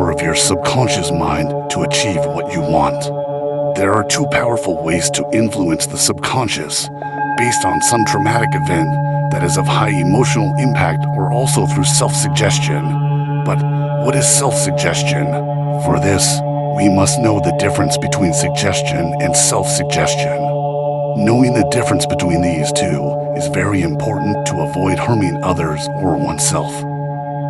power of your subconscious mind to achieve what you want. There are two powerful ways to influence the subconscious, based on some traumatic event that is of high emotional impact, or also through self-suggestion. But what is self-suggestion? For this, we must know the difference between suggestion and self-suggestion. Knowing the difference between these two is very important to avoid harming others or oneself.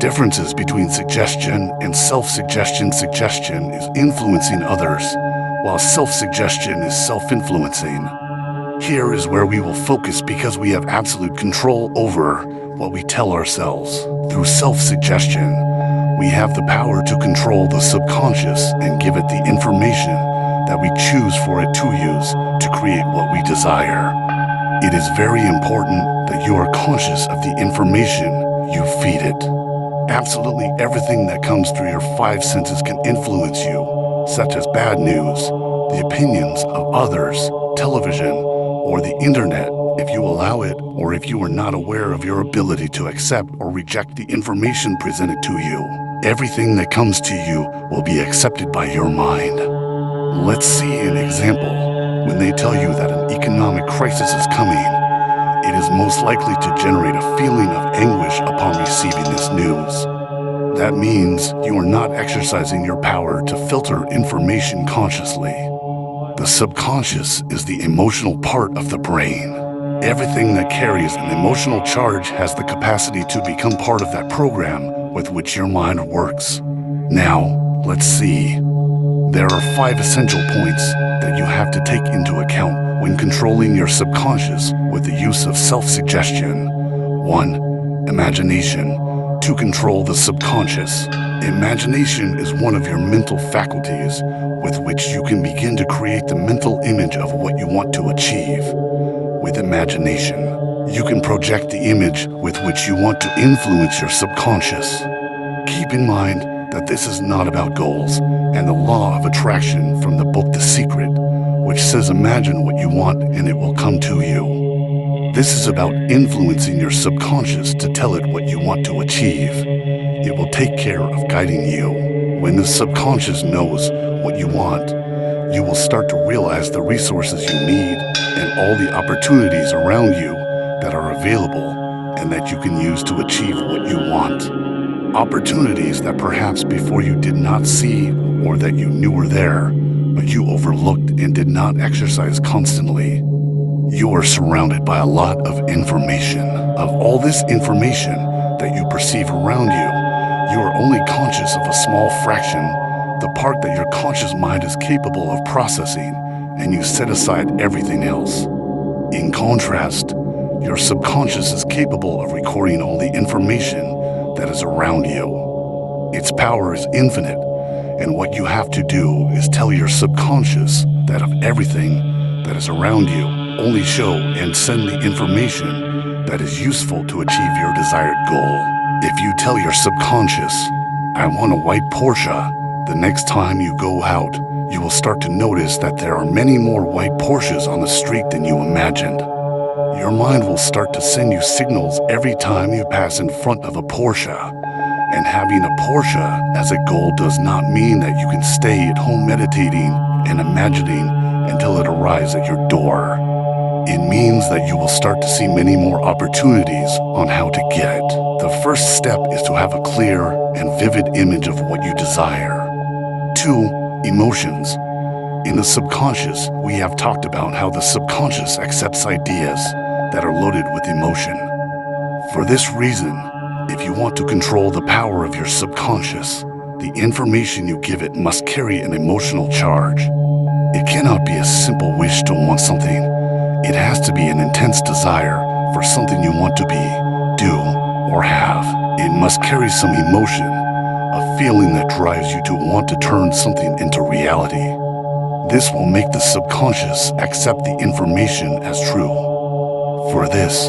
Differences between suggestion and self-suggestion. Suggestion is influencing others, while self-suggestion is self-influencing. Here is where we will focus because we have absolute control over what we tell ourselves. Through self-suggestion, we have the power to control the subconscious and give it the information that we choose for it to use to create what we desire. It is very important that you are conscious of the information you feed it. Absolutely everything that comes through your five senses can influence you, such as bad news, the opinions of others, television, or the internet, if you allow it, or if you are not aware of your ability to accept or reject the information presented to you. Everything that comes to you will be accepted by your mind. Let's see an example. When they tell you that an economic crisis is coming, it is most likely to generate a feeling of anguish upon receiving this news. That means you are not exercising your power to filter information consciously. The subconscious is the emotional part of the brain. Everything that carries an emotional charge has the capacity to become part of that program with which your mind works. Now, let's see. There are 5 essential points that you have to take into account when controlling your subconscious with the use of self-suggestion. 1. Imagination. To control the subconscious, imagination is one of your mental faculties with which you can begin to create the mental image of what you want to achieve. With imagination, you can project the image with which you want to influence your subconscious. Keep in mind that this is not about goals and the law of attraction from the book The Secret, which says imagine what you want and it will come to you. This is about influencing your subconscious to tell it what you want to achieve. It will take care of guiding you. When the subconscious knows what you want, you will start to realize the resources you need and all the opportunities around you that are available and that you can use to achieve what you want. Opportunities that perhaps before you did not see or that you knew were there, but you overlooked and did not exercise constantly. You are surrounded by a lot of information. Of all this information that you perceive around you, you are only conscious of a small fraction, the part that your conscious mind is capable of processing, and you set aside everything else. In contrast, your subconscious is capable of recording all the information that is around you. Its power is infinite, and what you have to do is tell your subconscious that of everything that is around you, only show and send the information that is useful to achieve your desired goal. If you tell your subconscious, I want a white Porsche, the next time you go out, you will start to notice that there are many more white Porsches on the street than you imagined. Your mind will start to send you signals every time you pass in front of a Porsche. And having a Porsche as a goal does not mean that you can stay at home meditating and imagining until it arrives at your door. It means that you will start to see many more opportunities on how to get it. The first step is to have a clear and vivid image of what you desire. 2. Emotions. In the subconscious, we have talked about how the subconscious accepts ideas that are loaded with emotion. For this reason, if you want to control the power of your subconscious, the information you give it must carry an emotional charge. It cannot be a simple wish to want something. It has to be an intense desire for something you want to be, do, or have. It must carry some emotion, a feeling that drives you to want to turn something into reality. This will make the subconscious accept the information as true. For this,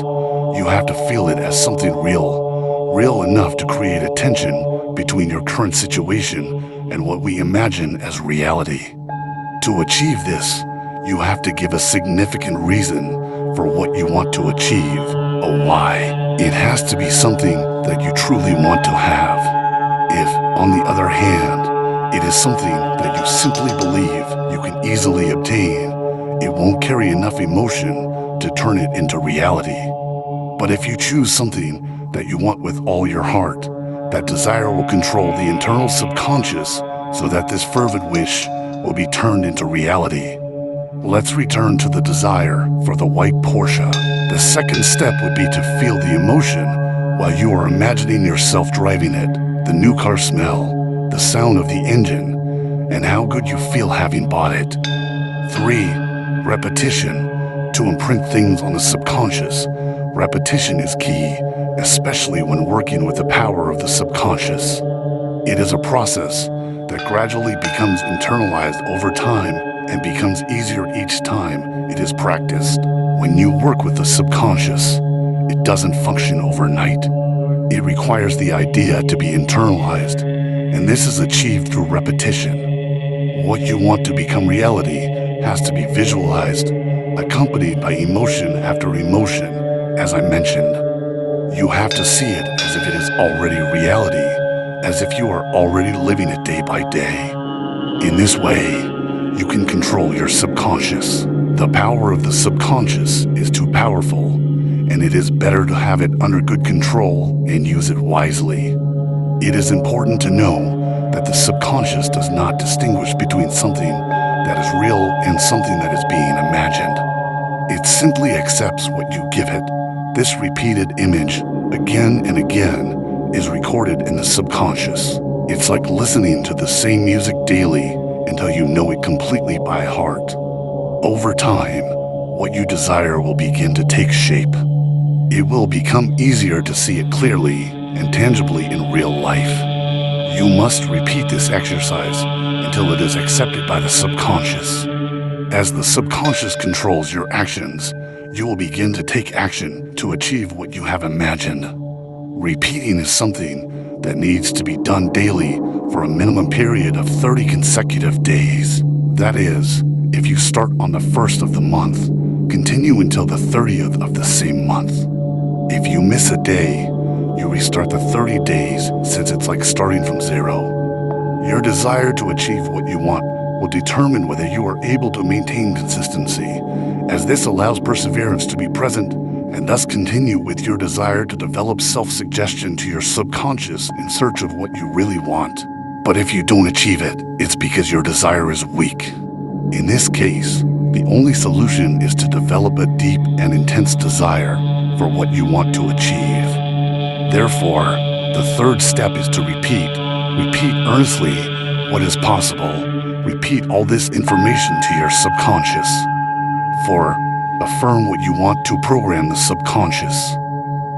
you have to feel it as something real enough to create a tension between your current situation and what we imagine as reality. To achieve this, you have to give a significant reason for what you want to achieve, a why. It has to be something that you truly want to have. If, on the other hand, is something that you simply believe you can easily obtain, it won't carry enough emotion to turn it into reality. But if you choose something that you want with all your heart, that desire will control the internal subconscious so that this fervent wish will be turned into reality. Let's return to the desire for the white Porsche. The second step would be to feel the emotion while you are imagining yourself driving it, the new car smell, the sound of the engine, and how good you feel having bought it. 3. Repetition. To imprint things on the subconscious, repetition is key, especially when working with the power of the subconscious. It is a process that gradually becomes internalized over time and becomes easier each time it is practiced. When you work with the subconscious, it doesn't function overnight. It requires the idea to be internalized, and this is achieved through repetition. What you want to become reality has to be visualized, accompanied by emotion after emotion, as I mentioned. You have to see it as if it is already reality, as if you are already living it day by day. In this way, you can control your subconscious. The power of the subconscious is too powerful, and it is better to have it under good control and use it wisely. It is important to know that the subconscious does not distinguish between something that is real and something that is being imagined. It simply accepts what you give it. This repeated image, again and again, is recorded in the subconscious. It's like listening to the same music daily until you know it completely by heart. Over time, what you desire will begin to take shape. It will become easier to see it clearly and tangibly in real life. You must repeat this exercise until it is accepted by the subconscious. As the subconscious controls your actions, you will begin to take action to achieve what you have imagined. Repeating is something that needs to be done daily for a minimum period of 30 consecutive days. That is, if you start on the 1st of the month, continue until the 30th of the same month. If you miss a day, you restart the 30 days since it's like starting from zero. Your desire to achieve what you want will determine whether you are able to maintain consistency, as this allows perseverance to be present and thus continue with your desire to develop self-suggestion to your subconscious in search of what you really want. But if you don't achieve it, it's because your desire is weak. In this case, the only solution is to develop a deep and intense desire for what you want to achieve. Therefore, the third step is to repeat earnestly what is possible. Repeat all this information to your subconscious. 4. Affirm what you want to program the subconscious.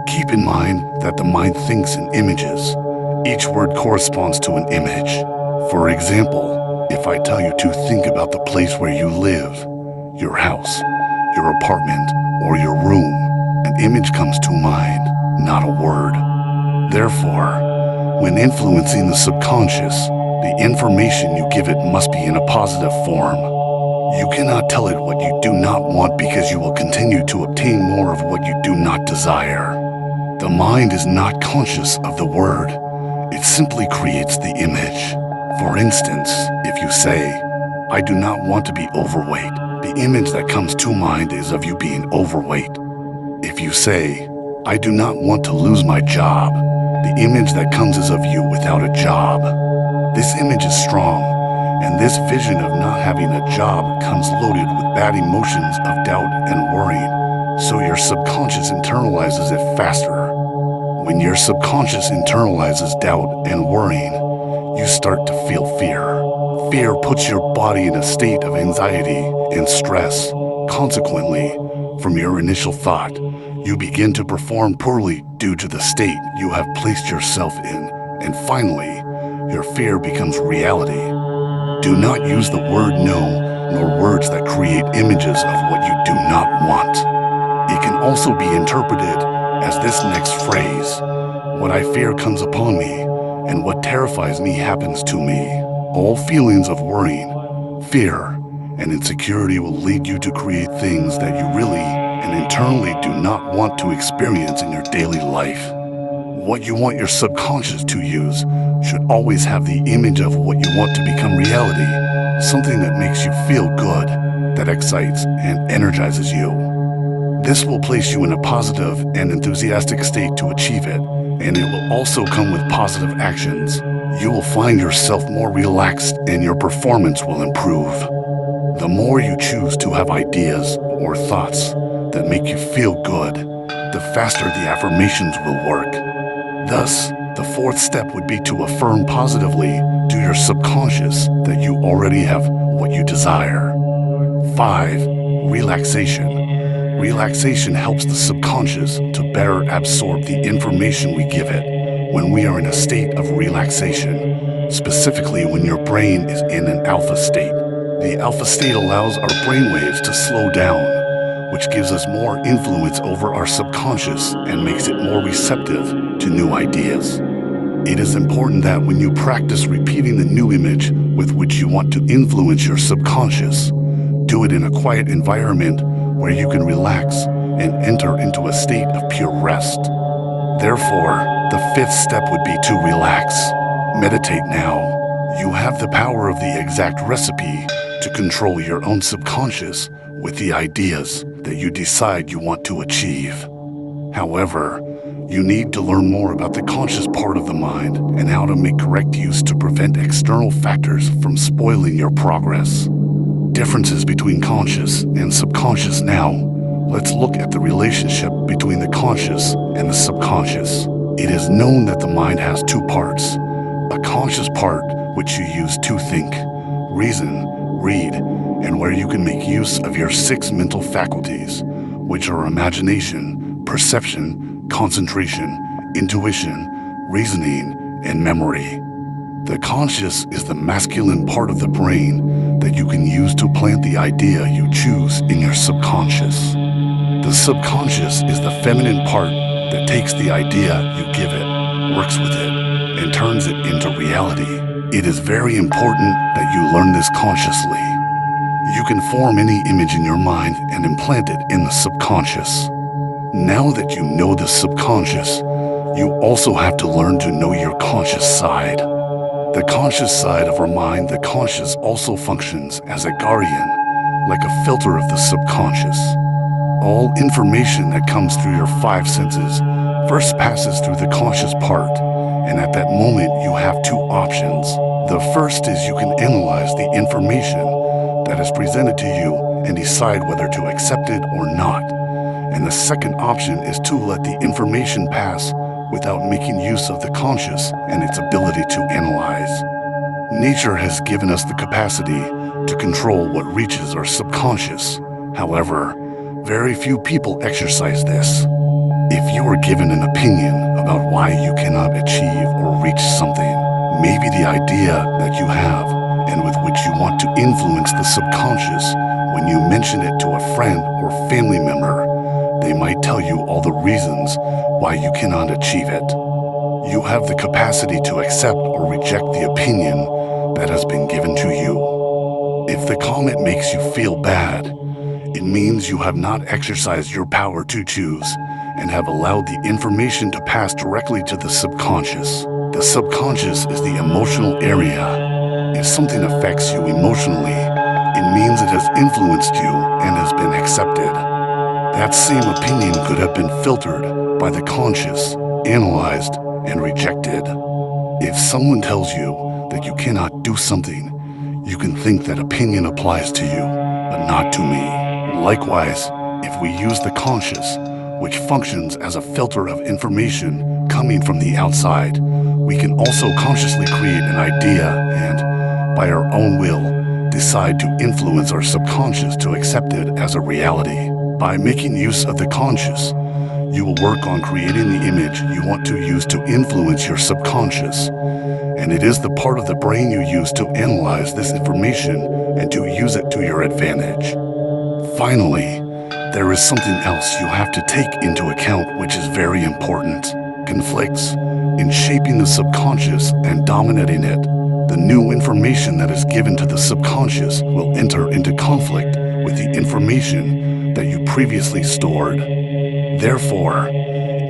Keep in mind that the mind thinks in images. Each word corresponds to an image. For example, if I tell you to think about the place where you live, your house, your apartment, or your room, an image comes to mind, not a word. Therefore, when influencing the subconscious, the information you give it must be in a positive form. You cannot tell it what you do not want because you will continue to obtain more of what you do not desire. The mind is not conscious of the word. It simply creates the image. For instance, if you say, "I do not want to be overweight," the image that comes to mind is of you being overweight. If you say, "I do not want to lose my job," the image that comes is of you without a job. This image is strong, and this vision of not having a job comes loaded with bad emotions of doubt and worrying, so your subconscious internalizes it faster. When your subconscious internalizes doubt and worrying, you start to feel fear. Fear puts your body in a state of anxiety and stress. Consequently, from your initial thought, you begin to perform poorly due to the state you have placed yourself in, and finally, your fear becomes reality. Do not use the word no, nor words that create images of what you do not want. It can also be interpreted as this next phrase: "What I fear comes upon me, and what terrifies me happens to me." All feelings of worrying, fear, and insecurity will lead you to create things that you really and internally do not want to experience in your daily life. What you want your subconscious to use should always have the image of what you want to become reality, something that makes you feel good, that excites and energizes you. This will place you in a positive and enthusiastic state to achieve it, and it will also come with positive actions. You will find yourself more relaxed and your performance will improve. The more you choose to have ideas or thoughts that make you feel good, the faster the affirmations will work. Thus, the fourth step would be to affirm positively to your subconscious that you already have what you desire. 5. Relaxation. Relaxation helps the subconscious to better absorb the information we give it when we are in a state of relaxation, specifically when your brain is in an alpha state. The alpha state allows our brainwaves to slow down, which gives us more influence over our subconscious and makes it more receptive to new ideas. It is important that when you practice repeating the new image with which you want to influence your subconscious, do it in a quiet environment where you can relax and enter into a state of pure rest. Therefore, the fifth step would be to relax. Meditate now. You have the power of the exact recipe to control your own subconscious with the ideas that you decide you want to achieve. However, you need to learn more about the conscious part of the mind and how to make correct use to prevent external factors from spoiling your progress. Differences between conscious and subconscious now. Let's look at the relationship between the conscious and the subconscious. It is known that the mind has two parts. A conscious part, which you use to think, reason, read, and where you can make use of your 6 mental faculties, which are imagination, perception, concentration, intuition, reasoning, and memory. The conscious is the masculine part of the brain that you can use to plant the idea you choose in your subconscious. The subconscious is the feminine part that takes the idea you give it, works with it, and turns it into reality. It is very important that you learn this consciously. You can form any image in your mind and implant it in the subconscious. Now that you know the subconscious, you also have to learn to know your conscious side. The conscious side of our mind, the conscious also functions as a guardian, like a filter of the subconscious. All information that comes through your 5 senses first passes through the conscious part, and at that moment you have 2 options. The first is you can analyze the information that is presented to you and decide whether to accept it or not. And the second option is to let the information pass without making use of the conscious and its ability to analyze. Nature has given us the capacity to control what reaches our subconscious. However, very few people exercise this. If you are given an opinion about why you cannot achieve or reach something, maybe the idea that you have and with which you want to influence the subconscious, when you mention it to a friend or family member, they might tell you all the reasons why you cannot achieve it. You have the capacity to accept or reject the opinion that has been given to you. If the comment makes you feel bad, it means you have not exercised your power to choose and have allowed the information to pass directly to the subconscious. The subconscious is the emotional area. If something affects you emotionally, it means it has influenced you and has been accepted. That same opinion could have been filtered by the conscious, analyzed, and rejected. If someone tells you that you cannot do something, you can think that opinion applies to you, but not to me. Likewise, if we use the conscious, which functions as a filter of information coming from the outside, we can also consciously create an idea and, by our own will, decide to influence our subconscious to accept it as a reality. By making use of the conscious, you will work on creating the image you want to use to influence your subconscious, and it is the part of the brain you use to analyze this information and to use it to your advantage. Finally, there is something else you have to take into account which is very important. Conflicts. In shaping the subconscious and dominating it, the new information that is given to the subconscious will enter into conflict with the information that you previously stored. Therefore,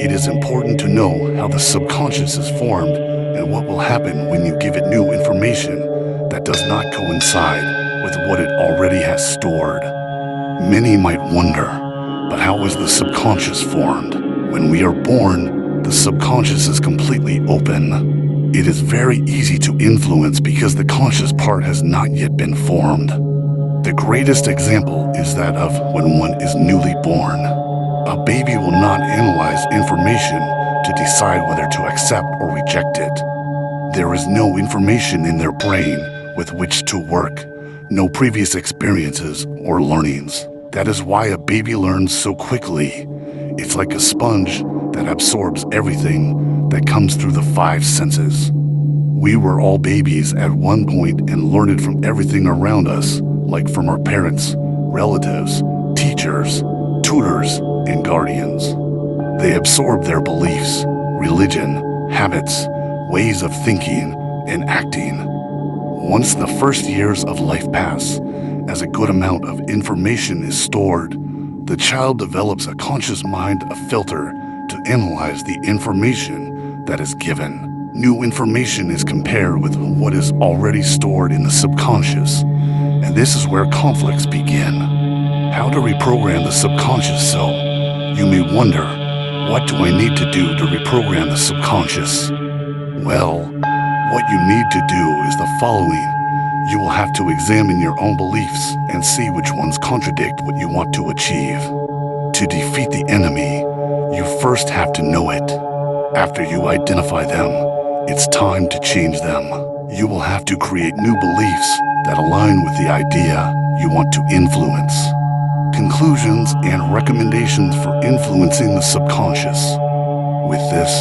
It is important to know how the subconscious is formed and what will happen when you give it new information that does not coincide with what it already has stored. Many might wonder, but how is the subconscious formed? When we are born, the subconscious is completely open. It is very easy to influence because the conscious part has not yet been formed. The greatest example is that of when one is newly born. A baby will not analyze information to decide whether to accept or reject it. There is no information in their brain with which to work, no previous experiences or learnings. That is why a baby learns so quickly. It's like a sponge that absorbs everything that comes through the five senses. We were all babies at one point and learned from everything around us, like from our parents, relatives, teachers, tutors, and guardians. They absorb their beliefs, religion, habits, ways of thinking, and acting. Once the first years of life pass, as a good amount of information is stored, the child develops a conscious mind, a filter to analyze the information that is given. New information is compared with what is already stored in the subconscious, and this is where conflicts begin. How to reprogram the subconscious? So, you may wonder, what do I need to do to reprogram the subconscious? Well, what you need to do is the following. You will have to examine your own beliefs and see which ones contradict what you want to achieve. To defeat the enemy, you first have to know it. After you identify them, it's time to change them. You will have to create new beliefs that align with the idea you want to influence. Conclusions and recommendations for influencing the subconscious. With this,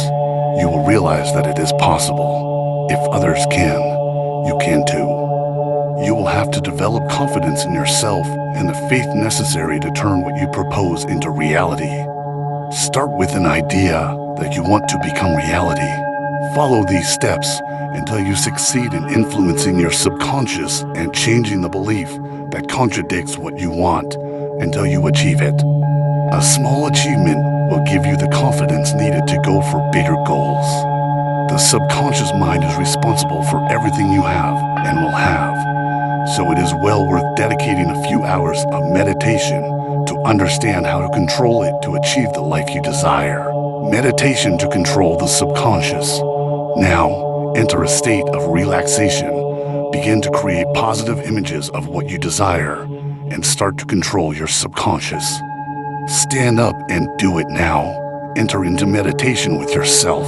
you will realize that it is possible. If others can, you can too. You will have to develop confidence in yourself and the faith necessary to turn what you propose into reality. Start with an idea that you want to become reality. Follow these steps until you succeed in influencing your subconscious and changing the belief that contradicts what you want until you achieve it. A small achievement will give you the confidence needed to go for bigger goals. The subconscious mind is responsible for everything you have and will have. So it is well worth dedicating a few hours of meditation to understand how to control it to achieve the life you desire. Meditation to control the subconscious. Now, enter a state of relaxation. Begin to create positive images of what you desire and start to control your subconscious. Stand up and do it now. Enter into meditation with yourself.